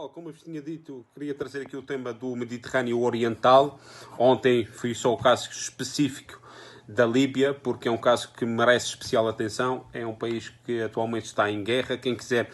pessoal, como eu vos tinha dito, queria trazer aqui o tema do Mediterrâneo Oriental. Ontem foi só o caso específico da Líbia, porque é um caso que merece especial atenção. É um país que atualmente está em guerra. Quem quiser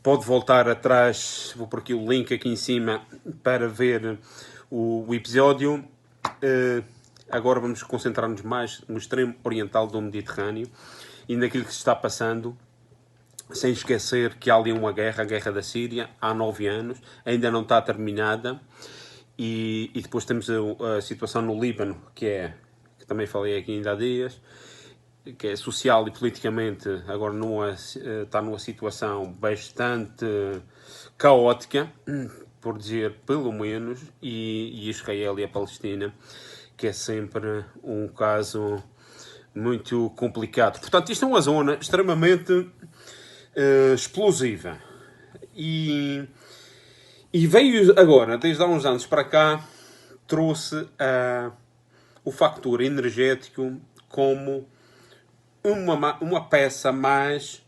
pode voltar atrás, vou por aqui o link aqui em cima para ver o episódio. Agora vamos concentrar-nos mais no extremo oriental do Mediterrâneo e naquilo que se está passando. Sem esquecer que há ali uma guerra, a guerra da Síria, há 9 anos, ainda não está terminada. E depois temos a situação no Líbano, que também falei aqui ainda há dias, que é social e politicamente agora está numa situação bastante caótica, por dizer pelo menos, e Israel e a Palestina, que é sempre um caso muito complicado. Portanto, isto é uma zona extremamente explosiva e veio agora, desde há uns anos para cá, trouxe o factor energético como uma peça mais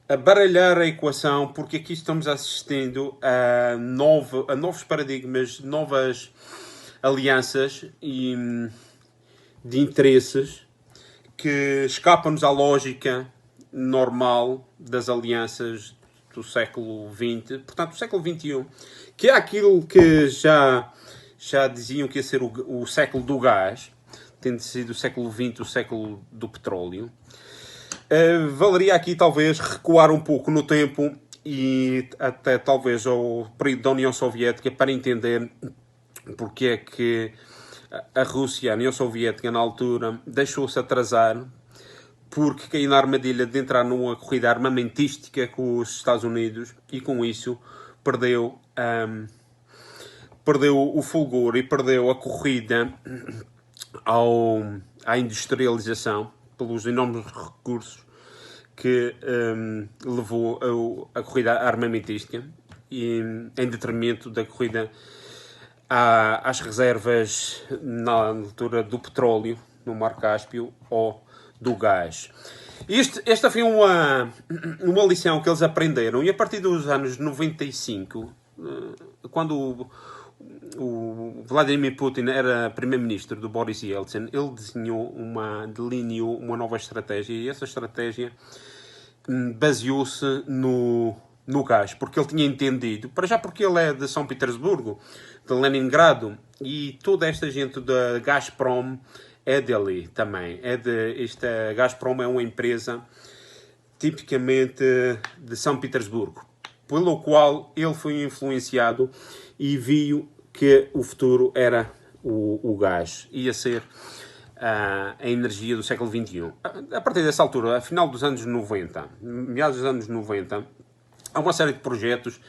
a baralhar a equação, porque aqui estamos assistindo a novos paradigmas, novas alianças e de interesses que escapam-nos à lógica normal das alianças do século XX, portanto, do século XXI, que é aquilo que já diziam que ia ser o século do gás, tendo sido o século XX o século do petróleo. Valeria aqui, talvez, recuar um pouco no tempo e até, talvez, ao período da União Soviética para entender porque é que a Rússia, a União Soviética, na altura, deixou-se atrasar porque caiu na armadilha de entrar numa corrida armamentística com os Estados Unidos e com isso perdeu o fulgor e perdeu a corrida à industrialização pelos enormes recursos que levou a corrida armamentística e em detrimento da corrida às reservas na altura do petróleo no Mar Cáspio ou do gás. Esta foi uma lição que eles aprenderam, e a partir dos anos 95, quando o Vladimir Putin era primeiro-ministro do Boris Yeltsin, ele delineou uma nova estratégia, e essa estratégia baseou-se no gás, porque ele tinha entendido, para já porque ele é de São Petersburgo, de Leningrado, e toda esta gente da Gazprom é dali também. Esta Gazprom é uma empresa tipicamente de São Petersburgo, pelo qual ele foi influenciado e viu que o futuro era o gás. Ia ser a energia do século XXI. A partir dessa altura, a final dos anos 90, meados dos anos 90, há uma série de projetos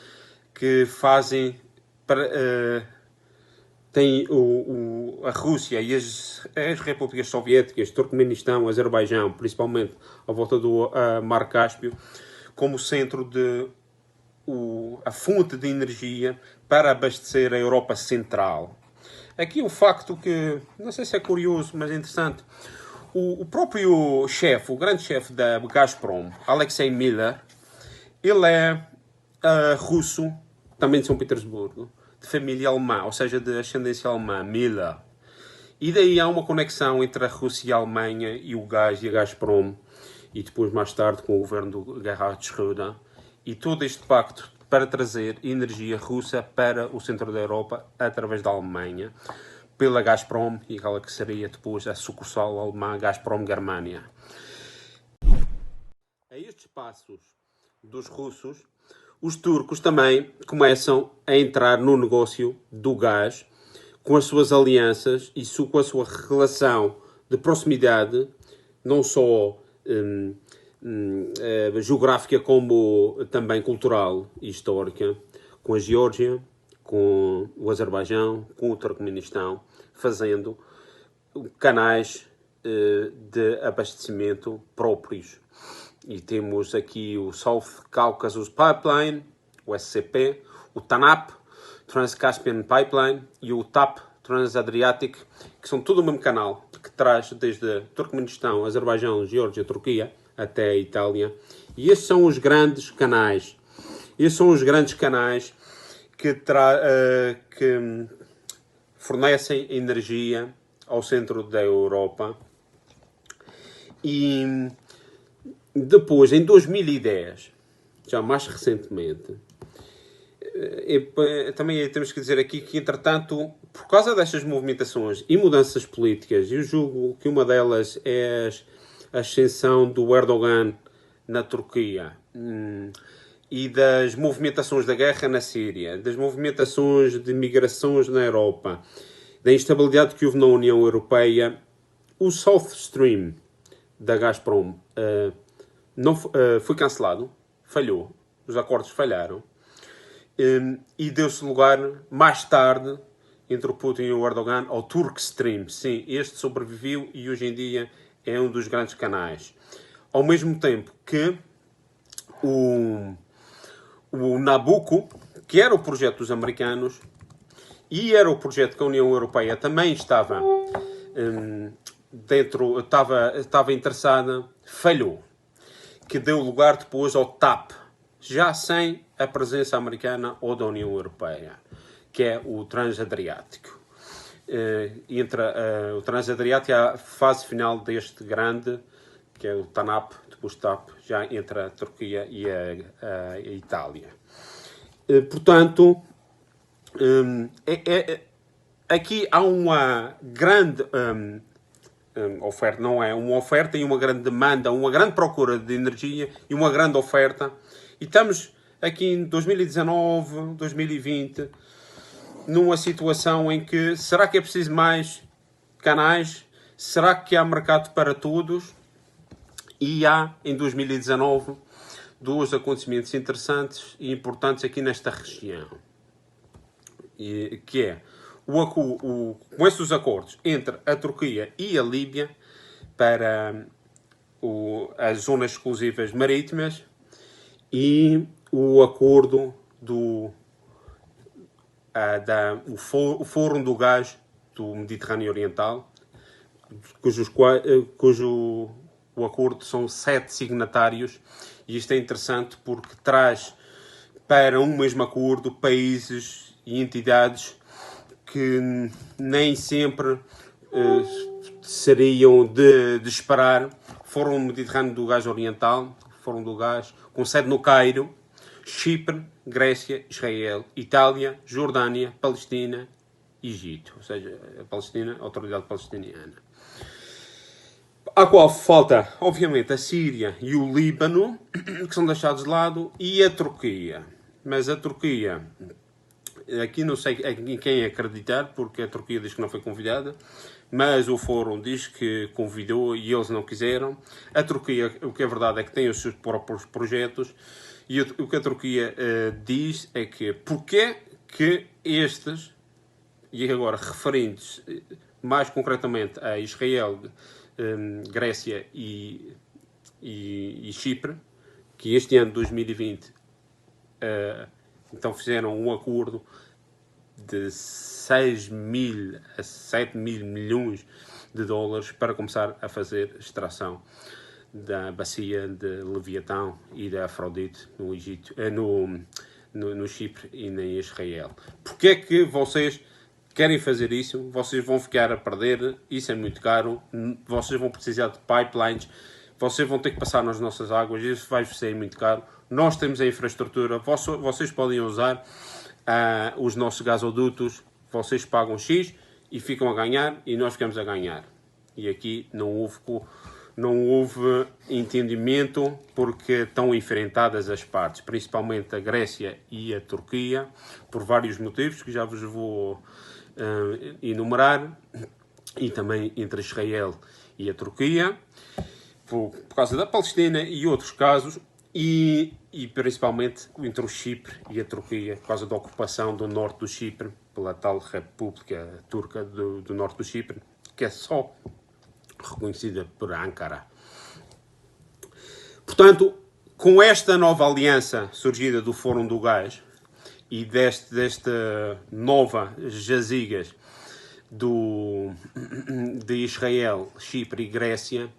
que fazem tem a Rússia e as repúblicas soviéticas, Turcomenistão, Azerbaijão, principalmente à volta do Mar Cáspio, como centro a fonte de energia para abastecer a Europa Central. Aqui o facto que, não sei se é curioso, mas é interessante, o próprio chefe, o grande chefe da Gazprom, Alexei Miller, ele é russo, também de São Petersburgo, de família alemã, ou seja, de ascendência alemã, Miller. E daí há uma conexão entre a Rússia e a Alemanha e o gás e a Gazprom, e depois mais tarde com o governo do Gerhard Schröder, e todo este pacto para trazer energia russa para o centro da Europa através da Alemanha, pela Gazprom, e aquela que seria depois a sucursal alemã Gazprom Germania. A estes passos dos russos, os turcos também começam a entrar no negócio do gás, com as suas alianças e com a sua relação de proximidade, não só geográfica como também cultural e histórica, com a Geórgia, com o Azerbaijão, com o Turcomenistão, fazendo canais de abastecimento próprios. E temos aqui o South Caucasus Pipeline, o SCP, o TANAP, Trans-Caspian Pipeline, e o TAP, Trans-Adriatic, que são tudo o mesmo canal, que traz desde Turcomenistão, Azerbaijão, Geórgia, Turquia, até a Itália. E estes são os grandes canais. Estes são os grandes canais que fornecem energia ao centro da Europa. E depois, em 2010, já mais recentemente, também temos que dizer aqui que, entretanto, por causa destas movimentações e mudanças políticas, eu julgo que uma delas é a ascensão do Erdogan na Turquia, e das movimentações da guerra na Síria, das movimentações de migrações na Europa, da instabilidade que houve na União Europeia, o South Stream da Gazprom foi cancelado, falhou, os acordos falharam, e deu-se lugar, mais tarde, entre o Putin e o Erdogan, ao Turk Stream. Sim, este sobreviveu e hoje em dia é um dos grandes canais. Ao mesmo tempo que o Nabucco, que era o projeto dos americanos e era o projeto que a União Europeia também estava estava interessada, falhou. Que deu lugar depois ao TAP, já sem a presença americana ou da União Europeia, que é o Transadriático. O Transadriático é a fase final deste grande, que é o TANAP, depois TAP, já entre a Turquia e a Itália. Portanto, aqui há uma grande oferta, não é? Uma oferta e uma grande demanda, uma grande procura de energia e uma grande oferta. E estamos aqui em 2019, 2020, numa situação em que, será que é preciso mais canais? Será que há mercado para todos? E há, em 2019, dois acontecimentos interessantes e importantes aqui nesta região. Que é com esses acordos entre a Turquia e a Líbia para as zonas exclusivas marítimas e o acordo o Fórum do Gás do Mediterrâneo Oriental, cujo o acordo são 7 signatários, e isto é interessante porque traz para um mesmo acordo países e entidades que nem sempre seriam de esperar. Fórum Mediterrâneo do Gás Oriental, Fórum do Gás, com sede no Cairo, Chipre, Grécia, Israel, Itália, Jordânia, Palestina e Egito, ou seja, a Palestina, a Autoridade Palestiniana. À qual falta, obviamente, a Síria e o Líbano, que são deixados de lado, e a Turquia. Mas a Turquia, aqui não sei em quem acreditar, porque a Turquia diz que não foi convidada, mas o Fórum diz que convidou e eles não quiseram. A Turquia, o que é verdade é que tem os seus próprios projetos, e o que a Turquia diz é que porque que estes, e agora referindo-se mais concretamente a Israel, Grécia e Chipre, que este ano de 2020 então fizeram um acordo de 6 mil a 7 mil milhões de dólares para começar a fazer extração da bacia de Leviatão e da Afrodite no Egito, no Chipre e na Israel. Porquê é que vocês querem fazer isso? Vocês vão ficar a perder, isso é muito caro, vocês vão precisar de pipelines, vocês vão ter que passar nas nossas águas, isso vai ser muito caro. Nós temos a infraestrutura, vocês podem usar os nossos gasodutos, vocês pagam X e ficam a ganhar e nós ficamos a ganhar. E aqui não houve entendimento porque estão enfrentadas as partes, principalmente a Grécia e a Turquia, por vários motivos que já vos vou enumerar, e também entre Israel e a Turquia, por causa da Palestina e outros casos, e principalmente entre o Chipre e a Turquia, por causa da ocupação do norte do Chipre, pela tal República Turca do norte do Chipre, que é só reconhecida por Ankara. Portanto, com esta nova aliança surgida do Fórum do Gás e desta nova jazigas de Israel, Chipre e Grécia,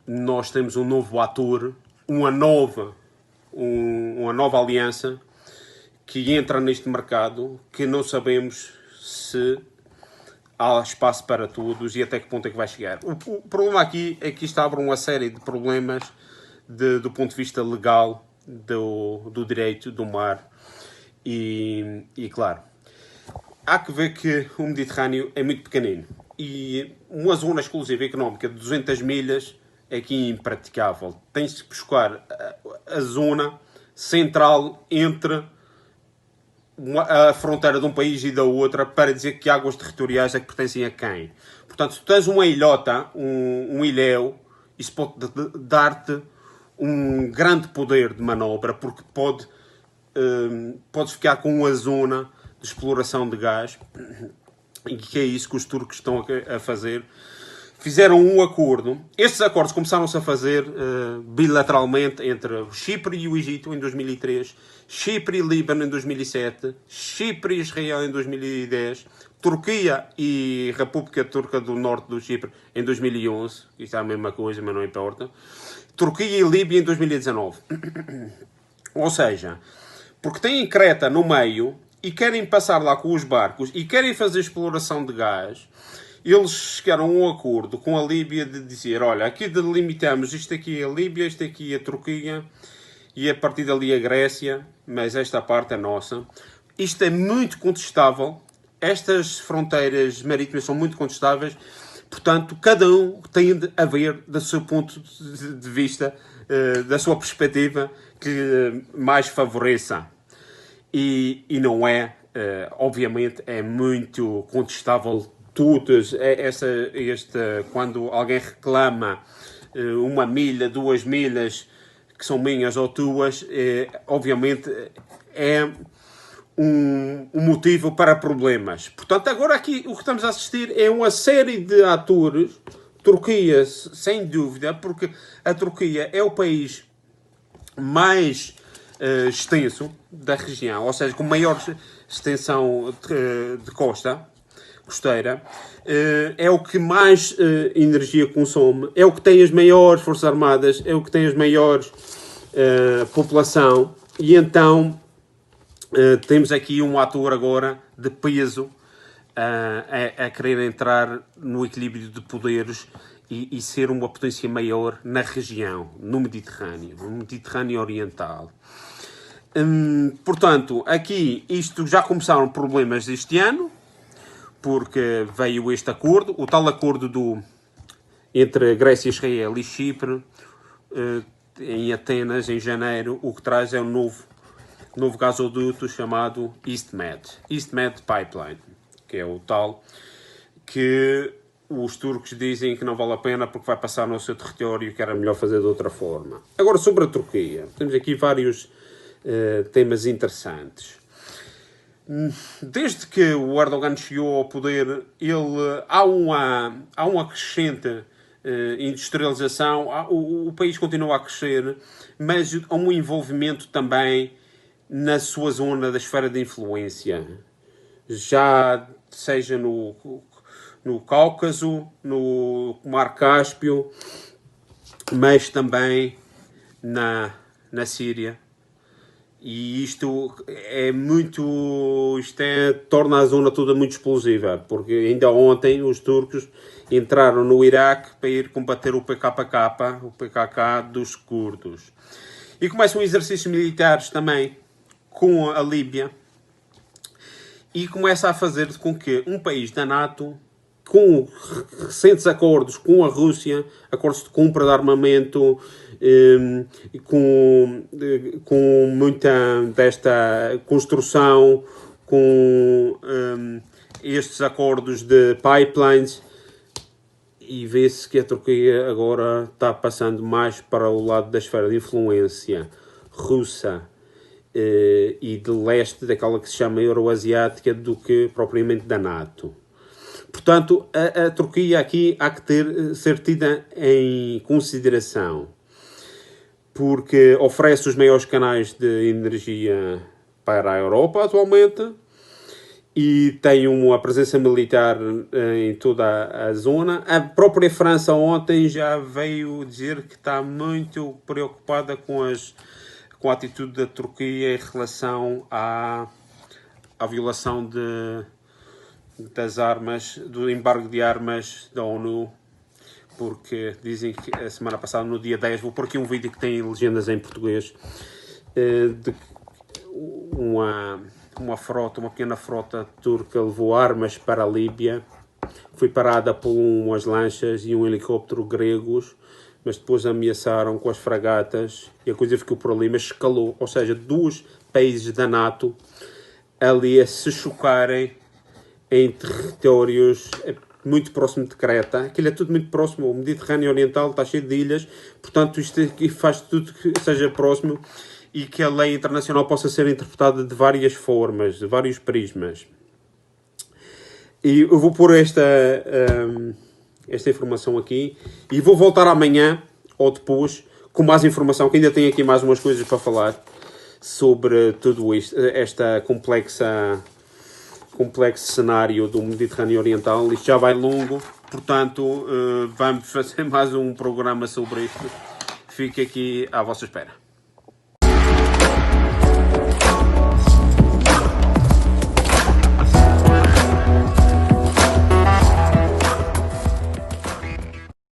nós temos um novo ator, uma nova aliança que entra neste mercado, que não sabemos se há espaço para todos e até que ponto é que vai chegar. O problema aqui é que isto abre uma série de problemas do ponto de vista legal do direito do mar. E claro, há que ver que o Mediterrâneo é muito pequenino. E uma zona exclusiva económica de 200 milhas é aqui impraticável. Tens que buscar a zona central entre a fronteira de um país e da outra para dizer que águas territoriais é que pertencem a quem. Portanto, se tu tens uma ilhota, um ilhéu, isso pode dar-te um grande poder de manobra, porque podes ficar com uma zona de exploração de gás, e que é isso que os turcos estão a fazer. Fizeram um acordo. Estes acordos começaram-se a fazer bilateralmente entre o Chipre e o Egito em 2003, Chipre e Líbano em 2007, Chipre e Israel em 2010, Turquia e República Turca do Norte do Chipre em 2011, isto é a mesma coisa, mas não importa, Turquia e Líbia em 2019. Ou seja, porque têm Creta no meio e querem passar lá com os barcos e querem fazer exploração de gás, eles chegaram a um acordo com a Líbia de dizer, olha, aqui delimitamos, isto aqui é a Líbia, isto aqui é a Turquia e a partir dali a Grécia, mas esta parte é nossa. Isto é muito contestável, estas fronteiras marítimas são muito contestáveis, portanto, cada um tem de haver, do seu ponto de vista, da sua perspectiva, que mais favoreça. E não é, obviamente, é muito contestável tudo. Quando alguém reclama 1 milha, 2 milhas, que são minhas ou tuas, obviamente é um motivo para problemas. Portanto, agora aqui o que estamos a assistir é uma série de atores. Turquia, sem dúvida, porque a Turquia é o país mais extenso da região, ou seja, com maior extensão de costeira, é o que mais energia consome, é o que tem as maiores forças armadas, é o que tem as maiores população, e então temos aqui um ator agora de peso a querer entrar no equilíbrio de poderes e ser uma potência maior na região, no Mediterrâneo Oriental. Portanto, aqui isto já começaram problemas este ano, porque veio este acordo, o tal acordo entre a Grécia, Israel e Chipre, em Atenas, em janeiro, o que traz é um novo gasoduto chamado EastMed Pipeline, que é o tal que os turcos dizem que não vale a pena porque vai passar no seu território e que era melhor fazer de outra forma. Agora, sobre a Turquia, temos aqui vários temas interessantes. Desde que o Erdogan chegou ao poder, há uma crescente industrialização, o país continua a crescer, mas há um envolvimento também na sua zona da esfera de influência, já seja no Cáucaso, no Mar Cáspio, mas também na Síria. E isto torna a zona toda muito explosiva, porque ainda ontem os turcos entraram no Iraque para ir combater o PKK dos curdos. E começam exercícios militares também com a Líbia, e começa a fazer com que um país da NATO, com recentes acordos com a Rússia, acordos de compra de armamento, com muita desta construção, com estes acordos de pipelines, e vê-se que a Turquia agora está passando mais para o lado da esfera de influência russa e de leste, daquela que se chama Euroasiática, do que propriamente da NATO. Portanto, a Turquia aqui há que ser tida em consideração, porque oferece os maiores canais de energia para a Europa atualmente e tem uma presença militar em toda a zona. A própria França ontem já veio dizer que está muito preocupada com com a atitude da Turquia em relação à violação das armas, do embargo de armas da ONU, porque dizem que a semana passada, no dia 10, vou pôr aqui um vídeo que tem legendas em português, de uma pequena frota turca levou armas para a Líbia, foi parada por umas lanchas e um helicóptero gregos, mas depois ameaçaram com as fragatas e a coisa ficou por ali, mas escalou, ou seja, 2 países da NATO ali a se chocarem em territórios muito próximo de Creta. Aquilo é tudo muito próximo, o Mediterrâneo Oriental está cheio de ilhas, portanto isto aqui faz tudo que seja próximo e que a lei internacional possa ser interpretada de várias formas, de vários prismas. E eu vou pôr esta informação aqui e vou voltar amanhã ou depois com mais informação, que ainda tenho aqui mais umas coisas para falar sobre tudo isto, esta complexo cenário do Mediterrâneo Oriental. Isto já vai longo, portanto vamos fazer mais um programa sobre isto. Fique aqui à vossa espera.